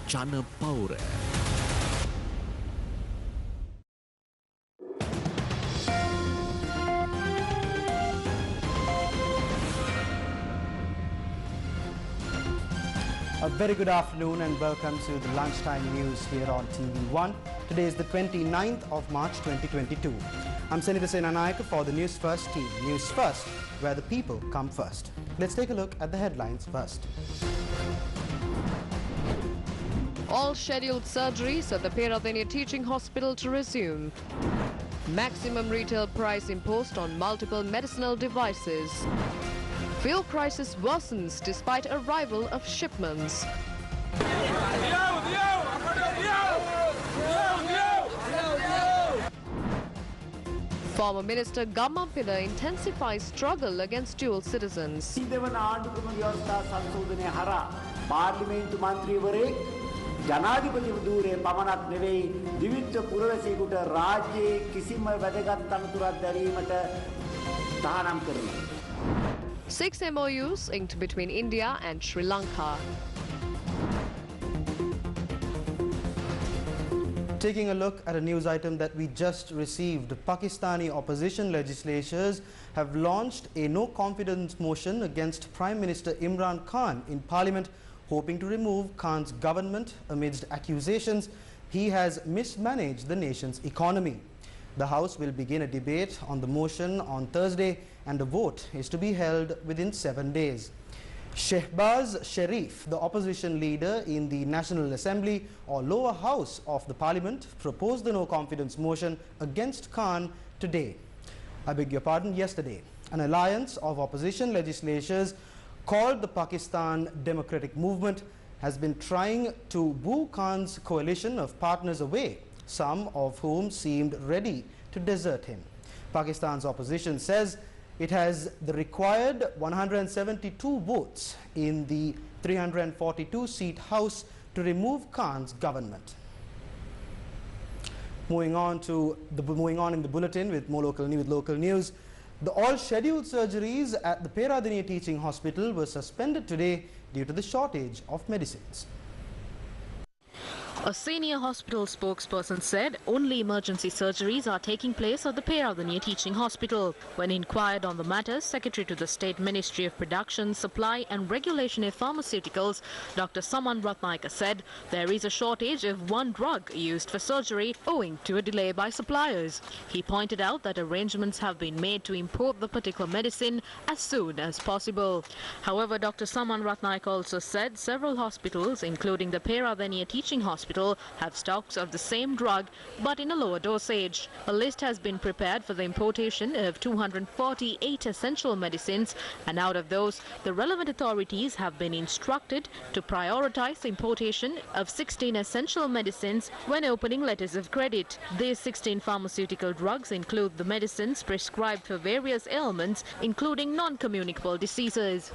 ජන පෞර. A very good afternoon and welcome to the lunchtime news here on TV1. Today is the 29th of March 2022. I'm Senita Senanayaka for the News First team. News First, where the people come first. Let's take a look at the headlines first. All scheduled surgeries at the Peradeniya Teaching Hospital to resume. Maximum retail price imposed on multiple medicinal devices. Fuel crisis worsens despite arrival of shipments. Former Minister Gammampila intensifies struggle against dual citizens. ජනාධිපති ධූරයේ පමණක් නෙවෙයි විවිධ පුරවැසියෙකුට රාජ්‍යයේ කිසිම වැදගත් අනතුරක් දැරීමට තහනම් කරනවා. 6 MOUs inked between India and Sri Lanka. Taking a look at a news item that we just received, Pakistani opposition legislators have launched a no-confidence motion against Prime Minister Imran Khan in Parliament, hoping to remove Khan's government amidst accusations he has mismanaged the nation's economy. The House will begin a debate on the motion on Thursday and a vote is to be held within 7 days. Shehbaz Sharif, the opposition leader in the National Assembly or lower house of the Parliament, proposed the no-confidence motion against Khan today. I beg your pardon, yesterday. An alliance of opposition legislators called the Pakistan Democratic Movement has been trying to boo Khan's coalition of partners away, some of whom seemed ready to desert him. Pakistan's opposition says it has the required 172 votes in the 342-seat House to remove Khan's government. Moving on in the bulletin with more local news. All scheduled surgeries at the Peradeniya Teaching Hospital were suspended today due to the shortage of medicines. A senior hospital spokesperson said only emergency surgeries are taking place at the Peradeniya Teaching Hospital. When inquired on the matter, Secretary to the State Ministry of Production, Supply and Regulation of Pharmaceuticals, Dr. Saman Ratnayaka said there is a shortage of one drug used for surgery owing to a delay by suppliers. He pointed out that arrangements have been made to import the particular medicine as soon as possible. However, Dr. Saman Ratnayaka also said several hospitals, including the Peradeniya Teaching Hospital, have stocks of the same drug but in a lower dosage. A list has been prepared for the importation of 248 essential medicines, and out of those, the relevant authorities have been instructed to prioritize the importation of 16 essential medicines when opening letters of credit. These 16 pharmaceutical drugs include the medicines prescribed for various ailments, including non-communicable diseases.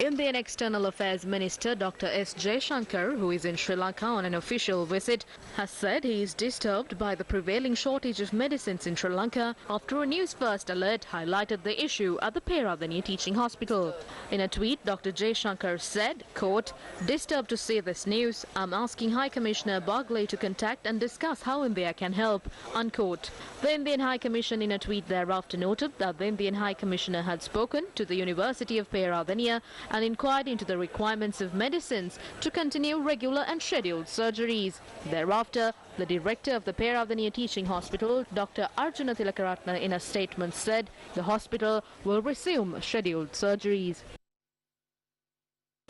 Indian External Affairs Minister Dr. S. Jaishankar, who is in Sri Lanka on an official visit, has said he is disturbed by the prevailing shortage of medicines in Sri Lanka after a News First alert highlighted the issue at the Peradeniya Teaching Hospital. In a tweet, Dr. Jaishankar said, quote, "Disturbed to see this news. I'm asking High Commissioner Barclay to contact and discuss how India can help," unquote. The Indian High Commission in a tweet thereafter noted that the Indian High Commissioner had spoken to the University of Peradeniya and inquired into the requirements of medicines to continue regular and scheduled surgeries. Thereafter, the director of the Peradeniya Teaching Hospital, Dr. Arjuna Tilakaratna, in a statement said the hospital will resume scheduled surgeries.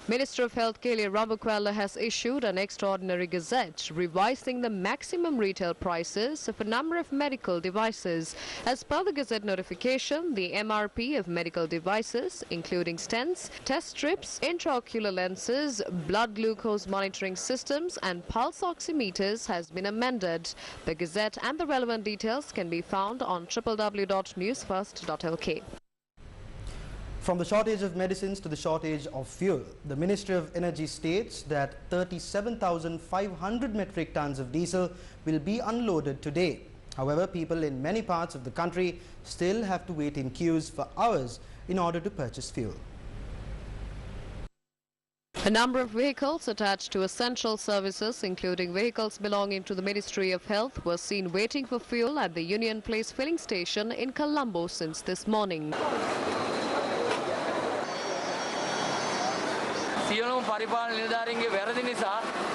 Minister of Health Kelly Rabukwala has issued an extraordinary gazette revising the maximum retail prices of a number of medical devices. As per the gazette notification, the MRP of medical devices, including stents, test strips, intraocular lenses, blood glucose monitoring systems and pulse oximeters has been amended. The gazette and the relevant details can be found on www.newsfirst.lk. From the shortage of medicines to the shortage of fuel, the Ministry of Energy states that 37,500 metric tons of diesel will be unloaded today. However, people in many parts of the country still have to wait in queues for hours in order to purchase fuel. A number of vehicles attached to essential services, including vehicles belonging to the Ministry of Health, were seen waiting for fuel at the Union Place filling station in Colombo since this morning. සියලුම පරිපාලන නිලධාරීන්ගේ වැරදි නිසා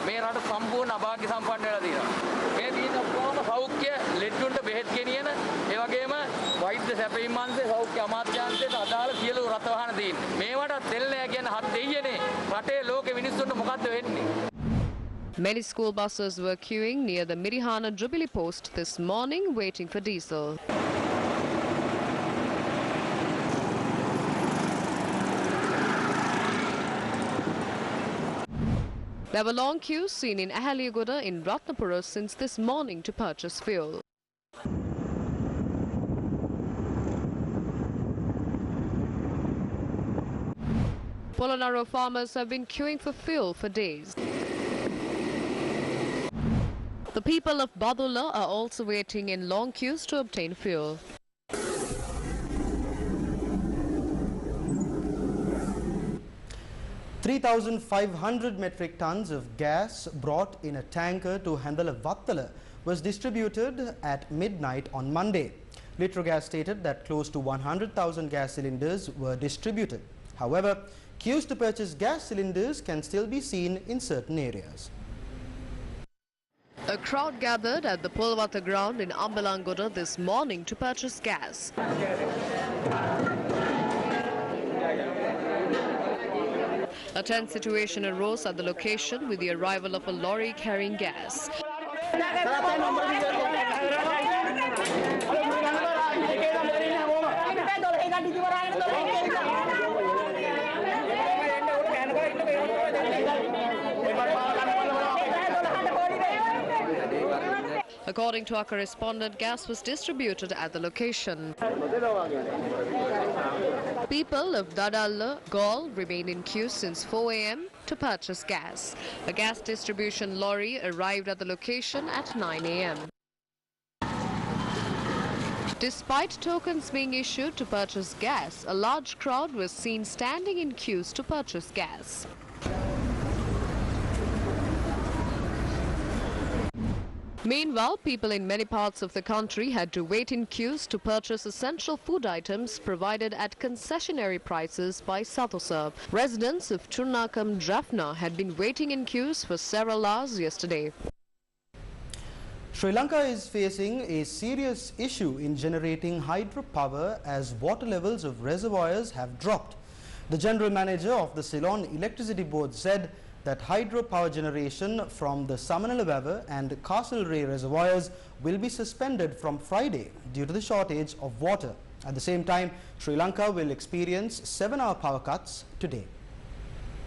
මේ රට සම්පූර්ණ අභාග්‍ය සම්පන්න වෙලා තියෙනවා. මේ තියෙන ඔක්කොම සෞඛ්‍ය ලෙඩ්ඩුන්ට බෙහෙත් ගෙනියන ඒ වගේම වෛද්‍ය සැපයීම් අංශය සෞඛ්‍ය අමාත්‍යාංශයට අදාළ සියලු රථ වාහන තියෙන්නේ. මේවට තෙල් නෑ කියන හත් දෙයියනේ රටේ ලෝකෙ මිනිස්සුන්ට මොකද්ද වෙන්නේ? Many school buses were queuing near the Mirihana Jubilee post this morning waiting for diesel. There were long queues seen in Ahaliagoda in Ratnapura since this morning to purchase fuel. Polonnaruwa farmers have been queuing for fuel for days. The people of Badulla are also waiting in long queues to obtain fuel. $3,500 metric tons of gas brought in a tanker to Handala Vattala was distributed at midnight on Monday. Litrogas stated that close to 100,000 gas cylinders were distributed. However, queues to purchase gas cylinders can still be seen in certain areas. A crowd gathered at the Pulvata ground in Ambalangoda this morning to purchase gas. A tense situation arose at the location with the arrival of a lorry carrying gas. According to our correspondent, gas was distributed at the location. People of Dadalla, Gaul remained in queue since 4 a.m. to purchase gas. A gas distribution lorry arrived at the location at 9 a.m. Despite tokens being issued to purchase gas, a large crowd was seen standing in queues to purchase gas. Meanwhile, people in many parts of the country had to wait in queues to purchase essential food items provided at concessionary prices by Sathoserve. Residents of Churnakam, Jaffna had been waiting in queues for several hours yesterday. Sri Lanka is facing a serious issue in generating hydropower as water levels of reservoirs have dropped. The General Manager of the Ceylon Electricity Board said that hydropower generation from the Samanalawewa and Castlereagh reservoirs will be suspended from Friday due to the shortage of water. At the same time, Sri Lanka will experience 7-hour power cuts today.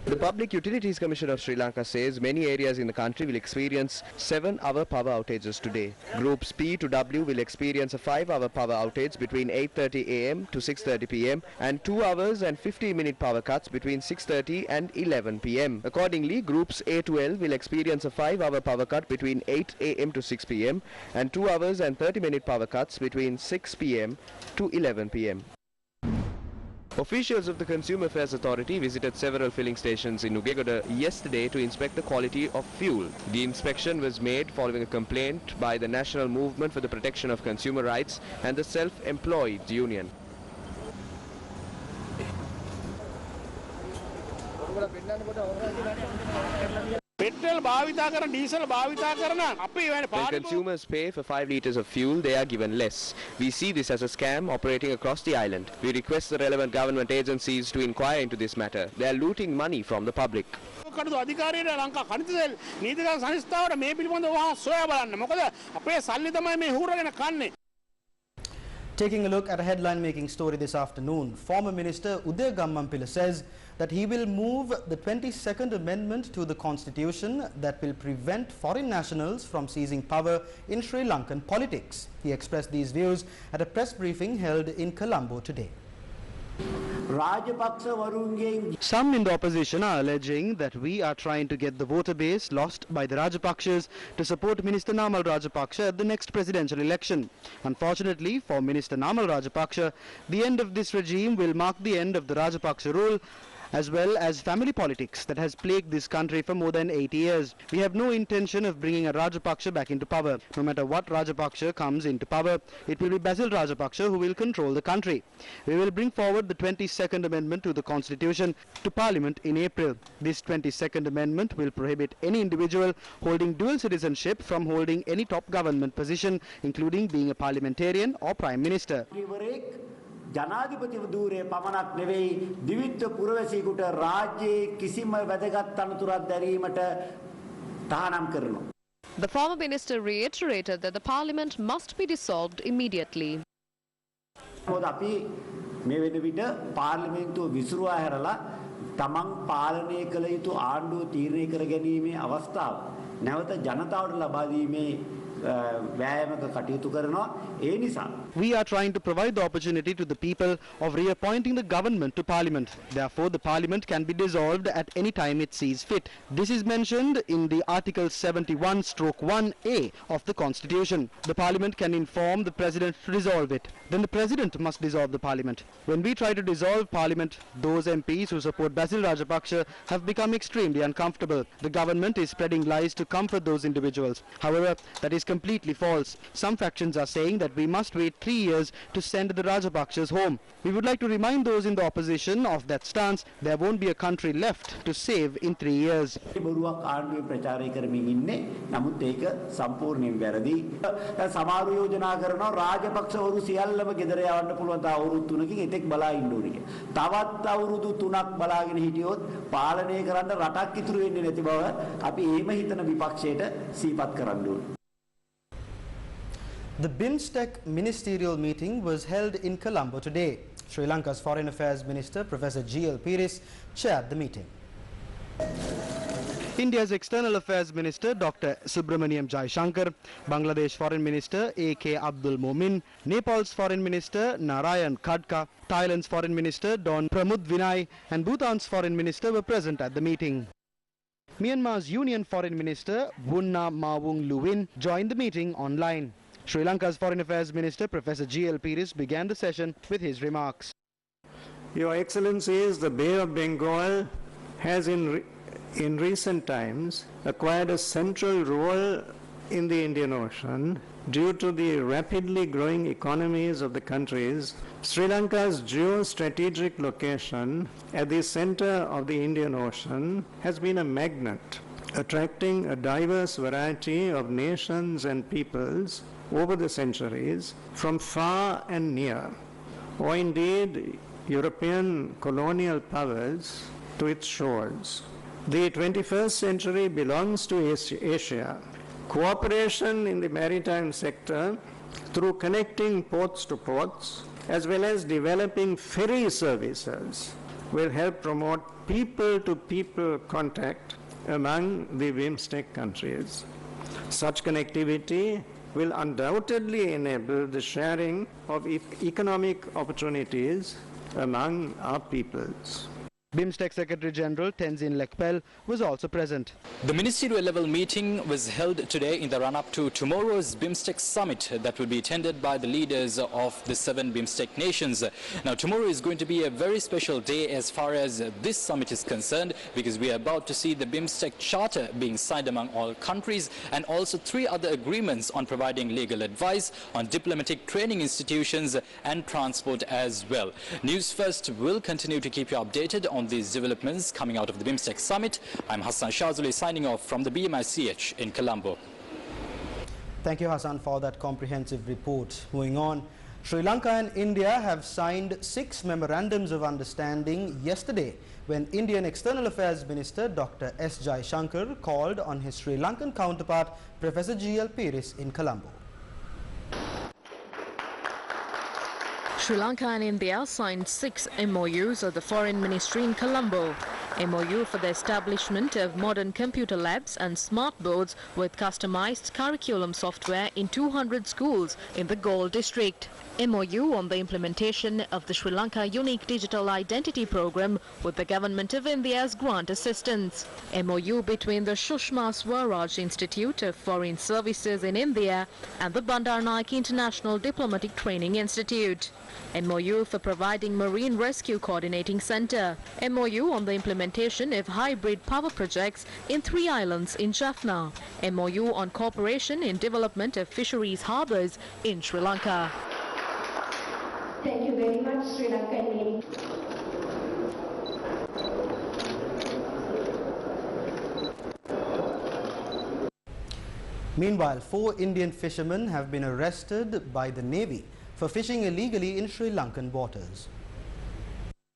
The Public Utilities Commission of Sri Lanka says many areas in the country will experience 7-hour power outages today. Groups P to W will experience a 5-hour power outage between 8:30 a.m. to 6:30 p.m. and 2 hours and 15-minute power cuts between 6:30 and 11 p.m. Accordingly, Groups A to L will experience a 5-hour power cut between 8 a.m. to 6 p.m. and 2 hours and 30-minute power cuts between 6 p.m. to 11 p.m. Officials of the Consumer Affairs Authority visited several filling stations in Nugegoda yesterday to inspect the quality of fuel. The inspection was made following a complaint by the National Movement for the Protection of Consumer Rights and the Self-Employed Union. When consumers pay for 5 litres of fuel, they are given less. We see this as a scam operating across the island. We request the relevant government agencies to inquire into this matter. They are looting money from the public. Taking a look at a headline-making story this afternoon, former Minister Udaya Gammanpila says that he will move the 22nd Amendment to the Constitution that will prevent foreign nationals from seizing power in Sri Lankan politics. He expressed these views at a press briefing held in Colombo today. Some in the opposition are alleging that we are trying to get the voter base lost by the Rajapakshas to support Minister Namal Rajapaksa at the next presidential election. Unfortunately for Minister Namal Rajapaksa, the end of this regime will mark the end of the Rajapaksa rule as well as family politics that has plagued this country for more than 80 years. We have no intention of bringing a Rajapaksa back into power. No matter what Rajapaksa comes into power, it will be Basil Rajapaksa who will control the country. We will bring forward the 22nd Amendment to the Constitution to Parliament in April. This 22nd Amendment will prohibit any individual holding dual citizenship from holding any top government position, including being a parliamentarian or prime minister. ජනාධිපතිව ධූරයේ පමණක් නෙවෙයි දිවිත්ව පුරවැසියෙකුට රාජ්‍යයේ කිසිම වැදගත් තනතුරක් දැරීමට තහනම් කරනවා. The former minister reiterated that the parliament must be dissolved immediately. මොකද අපි මේ වෙන විට පාර්ලිමේන්තුව විසිරුවා හැරලා තමන් පාලනය කළ යුතු ආණ්ඩුව තීරණය කර ගැනීමේ අවස්ථාව නැවත ජනතාවට ලබා දීමේ වෑයමක කටයුතු කරනවා. ඒ නිසා we are trying to provide the opportunity to the people of reappointing the government to parliament. Therefore, the parliament can be dissolved at any time it sees fit. This is mentioned in the Article 71/1A of the Constitution. The parliament can inform the president to dissolve it. Then the president must dissolve the parliament. When we try to dissolve parliament, those MPs who support Basil Rajapaksa have become extremely uncomfortable. The government is spreading lies to comfort those individuals. However, that is completely false. Some factions are saying that we must wait 3 years to send the Rajapakshas home. We would like to remind those in the opposition of that stance. There won't be a country left to save in 3 years. බොරුවක් ආණ්ඩුවේ ප්‍රචාරය කරමින් ඉන්නේ. නමුත් ඒක සම්පූර්ණයෙන් වැරදි. සමහරු යෝජනා කරනවා රාජපක්ෂවරු සියල්ලම ගෙදර යවන්න පුළුවන් තා අවුරුදු 3කින් එතෙක් බලා ඉන්න ඕනේ කියලා. තවත් අවුරුදු 3ක් බලාගෙන හිටියොත් පාලනය කරන්න රටක් ඉතුරු වෙන්නේ නැති බව අපි එහෙම හිතන විපක්ෂයට සිහිපත් කරන්න ඕනේ. The BIMSTEC ministerial meeting was held in Colombo today. Sri Lanka's Foreign Affairs Minister Professor G.L. Piris chaired the meeting. India's External Affairs Minister Dr. Subramaniam Jaishankar, Bangladesh Foreign Minister A.K. Abdul Momin, Nepal's Foreign Minister Narayan Khadka, Thailand's Foreign Minister Don Pramud Vinay and Bhutan's Foreign Minister were present at the meeting. Myanmar's Union Foreign Minister Wunna Mawung Luwin joined the meeting online. Sri Lanka's Foreign Affairs Minister Professor G.L. Piris began the session with his remarks. Your Excellencies, the Bay of Bengal has in recent times acquired a central role in the Indian Ocean due to the rapidly growing economies of the countries. Sri Lanka's geostrategic location at the center of the Indian Ocean has been a magnet, attracting a diverse variety of nations and peoples over the centuries from far and near, or indeed European colonial powers to its shores. The 21st century belongs to Asia. Cooperation in the maritime sector through connecting ports to ports as well as developing ferry services will help promote people-to-people contact among the BIMSTEC countries. Such connectivity will undoubtedly enable the sharing of economic opportunities among our peoples. BIMSTEC Secretary General Tenzin Lekpel was also present. The ministerial level meeting was held today in the run-up to tomorrow's BIMSTEC summit that will be attended by the leaders of the 7 BIMSTEC nations. Now, tomorrow is going to be a very special day as far as this summit is concerned, because we are about to see the BIMSTEC charter being signed among all countries, and also 3 other agreements on providing legal advice, on diplomatic training institutions and transport as well. News First will continue to keep you updated on these developments coming out of the BIMSTEC summit. I'm Hassan Shazuli signing off from the BMICH in Colombo. Thank you, Hassan, for that comprehensive report. Moving on, Sri Lanka and India have signed 6 memorandums of understanding yesterday when Indian External Affairs Minister Dr. S. Jaishankar called on his Sri Lankan counterpart Professor G.L. Piris in Colombo. Sri Lanka and India signed 6 MOUs at the Foreign Ministry in Colombo. MOU for the establishment of modern computer labs and smart boards with customized curriculum software in 200 schools in the Galle district. MOU on the implementation of the Sri Lanka Unique Digital Identity Program with the Government of India's grant assistance. MOU between the Sushma Swaraj Institute of Foreign Services in India and the Bandar Naik International Diplomatic Training Institute. MOU for providing Marine Rescue Coordinating Centre. MOU on the implementation of hybrid power projects in 3 islands in Jaffna. MOU on cooperation in development of fisheries harbours in Sri Lanka. Thank you very much, Sri Lanka Navy. Meanwhile, 4 Indian fishermen have been arrested by the Navy for fishing illegally in Sri Lankan waters.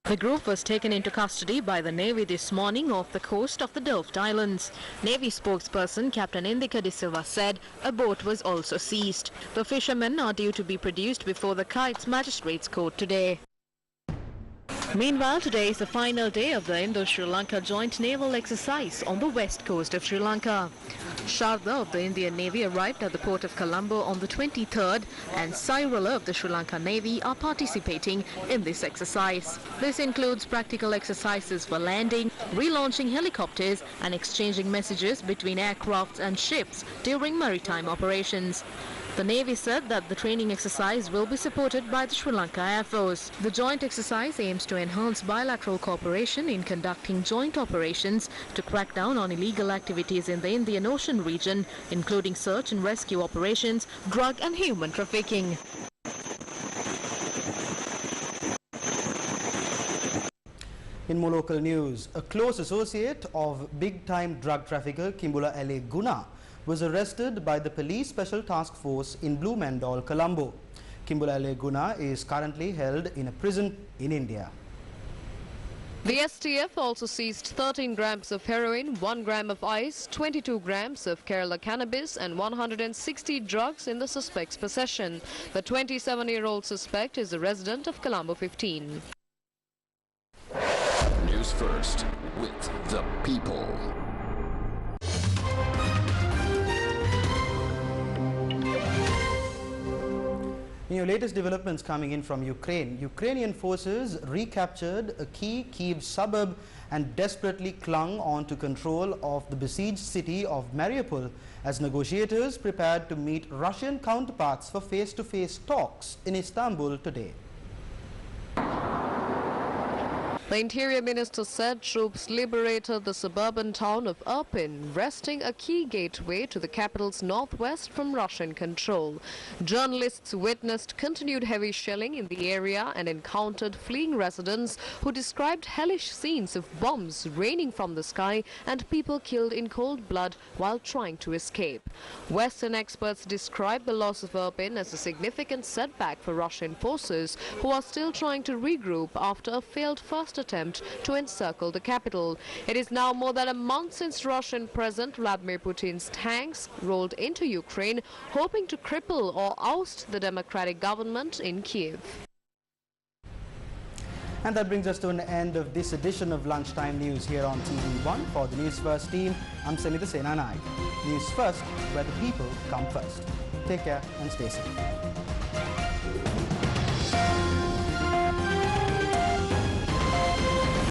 The group was taken into custody by the Navy this morning off the coast of the Delft Islands. Navy spokesperson Captain Indika De Silva said a boat was also seized. The fishermen are due to be produced before the Kites Magistrates Court today. Meanwhile, today is the final day of the Indo-Sri Lanka joint naval exercise on the west coast of Sri Lanka. Sharda of the Indian Navy arrived at the port of Colombo on the 23rd, and Sairala of the Sri Lanka Navy are participating in this exercise. This includes practical exercises for landing, relaunching helicopters and exchanging messages between aircrafts and ships during maritime operations. The Navy said that the training exercise will be supported by the Sri Lanka Air Force. The joint exercise aims to enhance bilateral cooperation in conducting joint operations to crack down on illegal activities in the Indian Ocean region, including search and rescue operations, drug and human trafficking. In more local news, a close associate of big-time drug trafficker Kimbula L.A. Guna was arrested by the Police Special Task Force in Blue Mandal, Colombo. Kimbula L.A. Guna is currently held in a prison in India. The STF also seized 13 grams of heroin, 1 gram of ice, 22 grams of Kerala cannabis and 160 drugs in the suspect's possession. The 27-year-old suspect is a resident of Colombo 15. News First with the people. In your latest developments coming in from Ukraine, Ukrainian forces recaptured a key Kyiv suburb and desperately clung on to control of the besieged city of Mariupol as negotiators prepared to meet Russian counterparts for face-to-face talks in Istanbul today. The Interior Minister said troops liberated the suburban town of Irpin, wresting a key gateway to the capital's northwest from Russian control. Journalists witnessed continued heavy shelling in the area and encountered fleeing residents who described hellish scenes of bombs raining from the sky and people killed in cold blood while trying to escape. Western experts describe the loss of Irpin as a significant setback for Russian forces, who are still trying to regroup after a failed first attempt to encircle the capital. It is now more than a month since Russian President Vladimir Putin's tanks rolled into Ukraine, hoping to cripple or oust the democratic government in Kyiv. And that brings us to an end of this edition of Lunchtime News here on TV1. For the News First team, I'm Samita Senanai. News First, where the people come first. Take care and stay safe.